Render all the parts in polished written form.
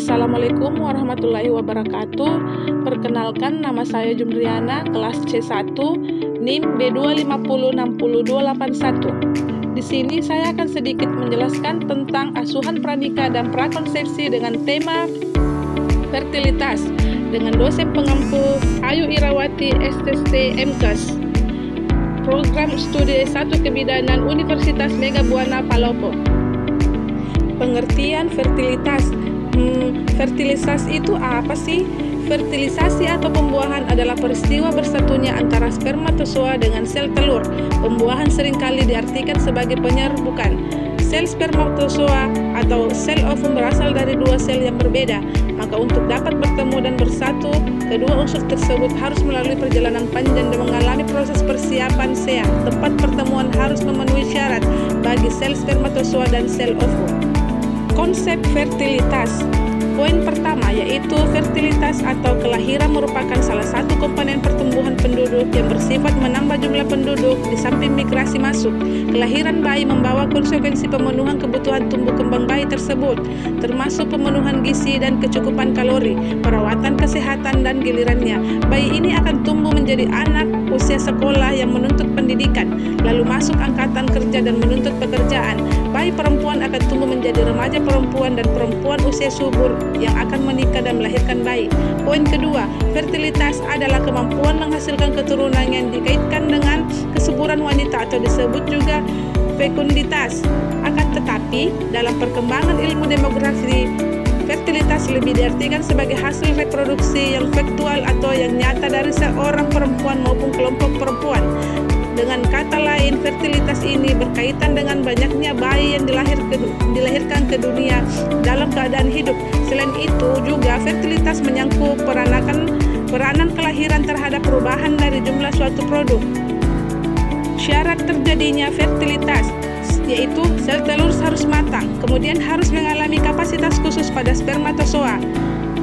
Assalamualaikum warahmatullahi wabarakatuh. Perkenalkan, nama saya Jumriana, kelas C1, NIM B2506021. Di sini saya akan sedikit menjelaskan tentang asuhan pranikah dan prakonsepsi dengan tema fertilitas dengan dosen pengampu Ayu Irawati STT MKes, Program Studi S1 Kebidanan Universitas Mega Buana Palopo. Pengertian fertilitas. Fertilisasi itu apa sih? Fertilisasi atau pembuahan adalah peristiwa bersatunya antara spermatozoa dengan sel telur. Pembuahan seringkali diartikan sebagai penyerbukan. Sel spermatozoa atau sel ovum berasal dari dua sel yang berbeda. Maka untuk dapat bertemu dan bersatu, kedua unsur tersebut harus melalui perjalanan panjang dan mengalami proses persiapan SEA. Tempat pertemuan harus memenuhi syarat bagi sel spermatozoa dan sel ovum. Konsep fertilitas. Poin pertama yaitu fertilitas atau kelahiran merupakan salah satu komponen pertumbuhan penduduk yang bersifat menambah jumlah penduduk di samping migrasi masuk. Kelahiran bayi membawa konsekuensi pemenuhan kebutuhan tumbuh kembang bayi tersebut, termasuk pemenuhan gizi dan kecukupan kalori, perawatan kesehatan dan gilirannya. Bayi ini akan tumbuh menjadi anak usia sekolah yang menuntut pendidikan, lalu masuk angkatan kerja dan menuntut pekerjaan. Bayi perempuan akan tumbuh menjadi remaja perempuan dan perempuan usia subur yang akan menikah dan melahirkan bayi. Poin kedua, fertilitas adalah kemampuan menghasilkan keturunan yang dikaitkan dengan kesuburan wanita atau disebut juga fekunditas. Akan tetapi, dalam perkembangan ilmu demografi, fertilitas lebih diartikan sebagai hasil reproduksi yang faktual atau yang nyata dari seorang perempuan maupun kelompok perempuan. Dengan kata lain, fertilitas ini berkaitan dengan banyaknya bayi yang dilahirkan ke dunia dalam keadaan hidup. Selain itu juga fertilitas menyangkut peranan kelahiran terhadap perubahan dari jumlah suatu produk. Syarat terjadinya fertilitas yaitu sel telur harus matang, kemudian harus mengalami kapasitas khusus pada spermatozoa.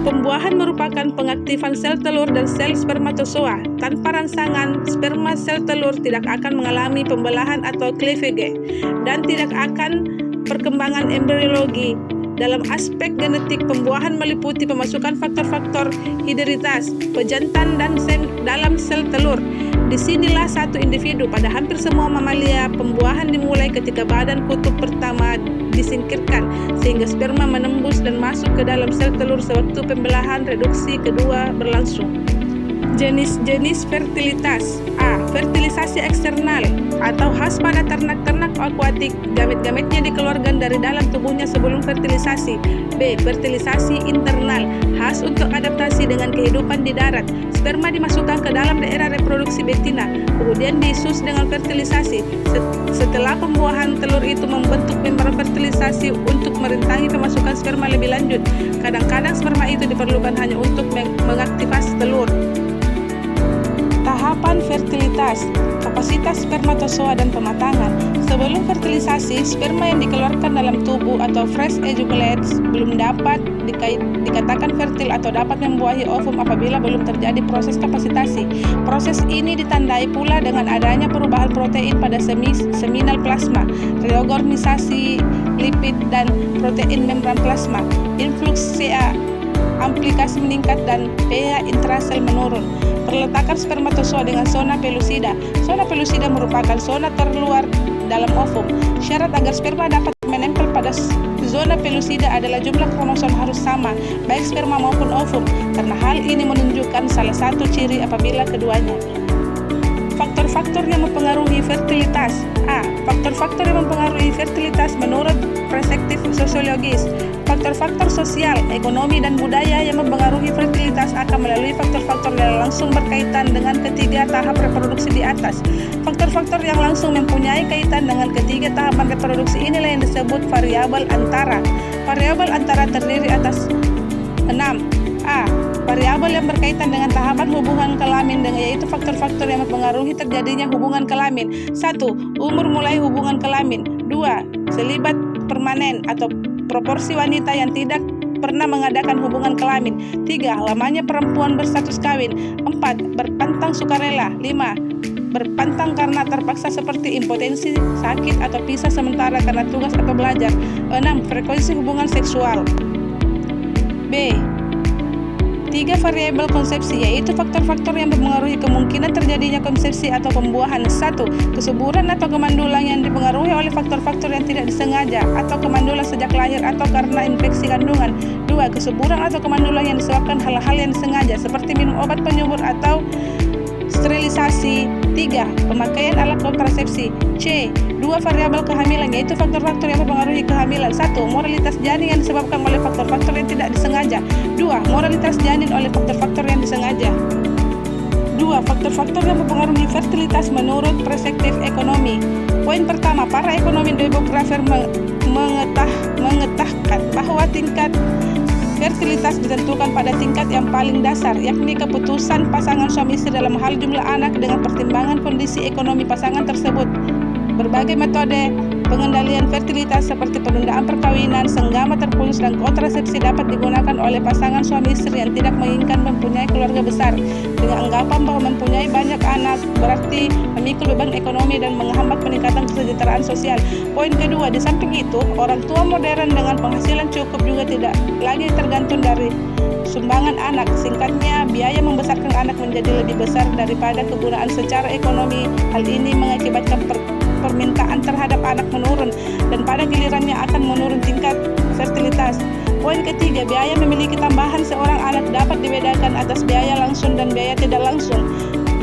Pembuahan merupakan pengaktifan sel telur dan sel spermatozoa. Tanpa rangsangan, sperma sel telur tidak akan mengalami pembelahan atau cleavage dan tidak akan perkembangan embriologi. Dalam aspek genetik, pembuahan meliputi pemasukan faktor-faktor hidritas, pejantan dan dalam sel telur. Disinilah satu individu. Pada hampir semua mamalia, pembuahan dimulai ketika badan kutub pertama disingkirkan, sehingga sperma menembus dan masuk ke dalam sel telur sewaktu pembelahan reduksi kedua berlangsung. Jenis-jenis fertilitas. A. Fertilisasi eksternal atau khas pada ternak-ternak akuatik. Gamet-gametnya dikeluarkan dari dalam tubuhnya sebelum fertilisasi. B. Fertilisasi internal, khas untuk adaptasi dengan kehidupan di darat. Sperma dimasukkan ke dalam daerah reproduksi betina, kemudian disus dengan fertilisasi. Setelah pembuahan, telur itu membentuk membran fertilisasi untuk merintangi pemasukan sperma lebih lanjut. Kadang-kadang sperma itu diperlukan hanya untuk mengaktifasi telur. Tahapan fertilitas, kapasitas spermatozoa dan pematangan. Sebelum fertilisasi, sperma yang dikeluarkan dalam tubuh atau fresh ejaculates belum dapat dikatakan fertil atau dapat membuahi ovum apabila belum terjadi proses kapasitasi. Proses ini ditandai pula dengan adanya perubahan protein pada seminal plasma, reorganisasi lipid dan protein membran plasma, influx CA, aplikasi meningkat dan pH intrasel menurun. Perletakan spermatozoa dengan zona pellucida. Zona pellucida merupakan zona terluar dalam ovum. Syarat agar sperma dapat menempel pada zona pellucida adalah jumlah kromosom harus sama, baik sperma maupun ovum, karena hal ini menunjukkan salah satu ciri apabila keduanya. Faktor-faktor yang mempengaruhi fertilitas. A. Faktor-faktor yang mempengaruhi fertilitas menurut perspektif sosiologis. Faktor-faktor sosial, ekonomi, dan budaya yang mempengaruhi fertilitas akan melalui faktor-faktor yang langsung berkaitan dengan ketiga tahap reproduksi di atas. Faktor-faktor yang langsung mempunyai kaitan dengan ketiga tahapan reproduksi inilah yang disebut variabel antara. Variabel antara terdiri atas 6. A. Variabel yang berkaitan dengan tahapan hubungan kelamin yaitu faktor-faktor yang mempengaruhi terjadinya hubungan kelamin. 1. Umur mulai hubungan kelamin. 2. Selibat permanen atau proporsi wanita yang tidak pernah mengadakan hubungan kelamin. 3. Lamanya perempuan berstatus kawin. 4. Berpantang sukarela. 5. Berpantang karena terpaksa seperti impotensi, sakit, atau pisah sementara karena tugas atau belajar. 6. Frekuensi hubungan seksual. B. 3 variabel konsepsi, yaitu faktor-faktor yang mempengaruhi kemungkinan terjadinya konsepsi atau pembuahan. 1. Kesuburan atau kemandulan yang dipengaruhi oleh faktor-faktor yang tidak disengaja, atau kemandulan sejak lahir atau karena infeksi kandungan. 2. Kesuburan atau kemandulan yang disebabkan hal-hal yang disengaja, seperti minum obat penyubur atau sterilisasi. 3. Pemakaian alat kontrasepsi. C. 2 variabel kehamilan, yaitu faktor-faktor yang mempengaruhi kehamilan. 1. Moralitas janin yang disebabkan oleh faktor-faktor yang tidak disengaja. 2. Moralitas janin oleh faktor-faktor yang disengaja. 2. Faktor-faktor yang mempengaruhi fertilitas menurut perspektif ekonomi. Poin pertama, para ekonomi demografer mengetahui bahwa tingkat fertilitas ditentukan pada tingkat yang paling dasar, yakni keputusan pasangan suami istri dalam hal jumlah anak dengan pertimbangan kondisi ekonomi pasangan tersebut. Berbagai metode pengendalian fertilitas seperti penundaan perkawinan, senggama terputus, dan kontrasepsi dapat digunakan oleh pasangan suami istri yang tidak menginginkan mempunyai keluarga besar, dengan anggapan bahwa mempunyai banyak anak berarti memikul beban ekonomi dan menghambat peningkatan kesejahteraan sosial. Poin kedua, di samping itu, orang tua modern dengan penghasilan cukup juga tidak lagi tergantung dari sumbangan anak. Singkatnya, biaya membesarkan anak menjadi lebih besar daripada kegunaan secara ekonomi. Hal ini mengakibatkan permintaan terhadap anak menurun dan pada gilirannya akan menurun tingkat fertilitas. Poin ketiga, biaya memiliki tambahan seorang anak dapat dibedakan atas biaya langsung dan biaya tidak langsung.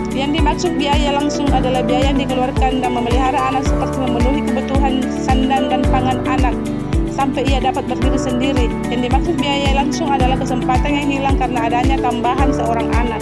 Yang dimaksud biaya langsung adalah biaya yang dikeluarkan dan memelihara anak seperti memenuhi kebutuhan sandan dan pangan anak sampai ia dapat berdiri sendiri. Yang dimaksud biaya langsung adalah kesempatan yang hilang karena adanya tambahan seorang anak.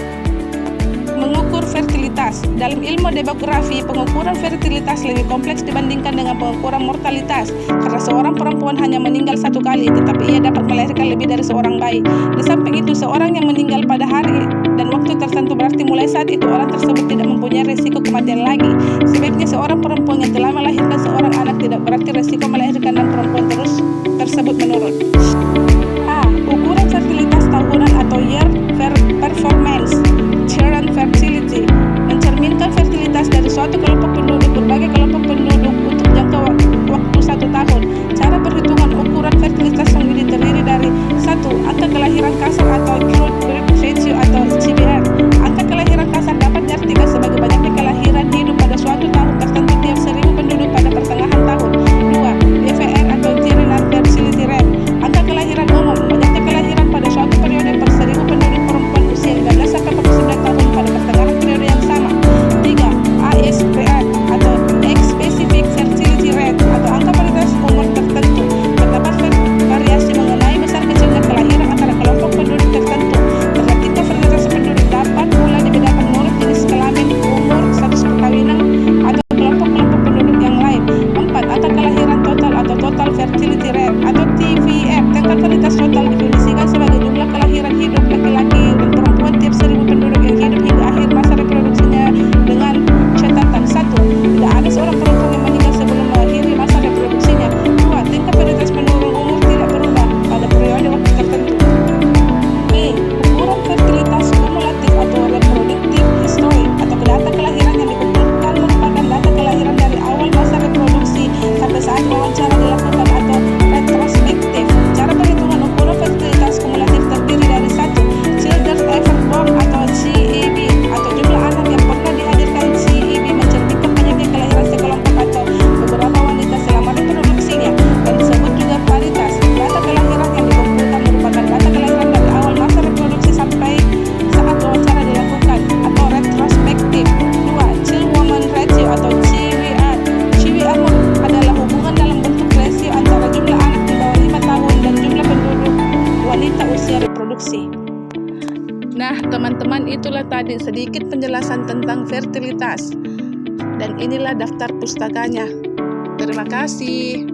Mengukur fertilitas. Dalam ilmu demografi, pengukuran fertilitas lebih kompleks dibandingkan dengan pengukuran mortalitas, karena seorang perempuan hanya meninggal 1 kali, tetapi ia dapat melahirkan lebih dari seorang bayi. Di samping itu, seorang yang meninggal pada hari dan waktu tertentu berarti mulai saat itu orang tersebut tidak mempunyai resiko kematian lagi. Sebaliknya, seorang perempuan yang telah melahirkan seorang anak tidak berarti resiko melahirkan dan perempuan tersebut menurun. A. Ukuran fertilitas tahunan atau year performance. Children fertility mencerminkan fertilitas dari suatu kelompok penduduk, berbagai kelompok penduduk untuk jangka waktu 1 tahun. Cara perhitungan ukuran fertilitas yang terdiri dari 1. Angka kelahiran kasar atau growth birth ratio atau CBR. Angka kelahiran kasar dapat diartikan sebagai banyaknya kelahiran hidup pada suatu tahun tertentu tiap 1000 penduduk pada pertengahan tahun. 2. DVR atau General Fertility Rate. Angka kelahiran umum, banyaknya kelahiran pada suatu periode per 1000 penduduk perempuan usia 15 sampai 49 tahun pada pertengahan periode yang sama. 3. ASPR atau Age-Specific Fertility Rate atau angka paritas umur tertentu. Terdapat variasi mengenai besar kecilnya kelahiran antara kelompok penduduk tertentu. Tingkat fertilitas penduduk dapat mulai dibedakan menurut jenis kelamin, umur, status perkawinan, atau kelompok-kelompok penduduk yang lain. 4. Angka kelahiran total atau Total Fertility Rate atau TVF. Tingkat fertilitas total definisikan sebagai jumlah kelahiran hidup laki-laki dan perempuan tiap 1000 penduduk yang hidup hingga akhir masa reproduksinya dengan catatan 1. Tidak ada seorang perempuan yang meninggal sebelum mengakhiri masa reproduksinya. 2. Tingkat fertilitas menurun umur tidak berubah pada periode waktu tertentu. B. Ukuran fertilitas kumulatif atau reproductive history atau data kelahiran yang dikumpulkan merupakan data kelahiran dari awal masa reproduksi sampai saat wawancara dilakukan atau retrospektif. Cara perhitungan ukuran fertilitas kumulatif terdiri dari 1. Children Ever Born atau CEB atau jumlah anak yang pernah dihadirkan. CEB mencerminkan banyaknya kelahiran sekelompok atau beberapa wanita selama reproduksinya dan disebut juga paritas. Data kelahiran yang dikumpulkan merupakan data kelahiran dari awal masa reproduksi sampai saat wawancara dilakukan atau retrospektif. 2. Child Woman Ratio atau CWR. CWR adalah hubungan dalam bentuk rasio antara jumlah anak di bawah 5 tahun dan jumlah penduduk wanita usia reproduksi. Nah, teman-teman, itulah tadi sedikit penjelasan tentang fertilitas. Dan inilah daftar pustakanya. Terima kasih.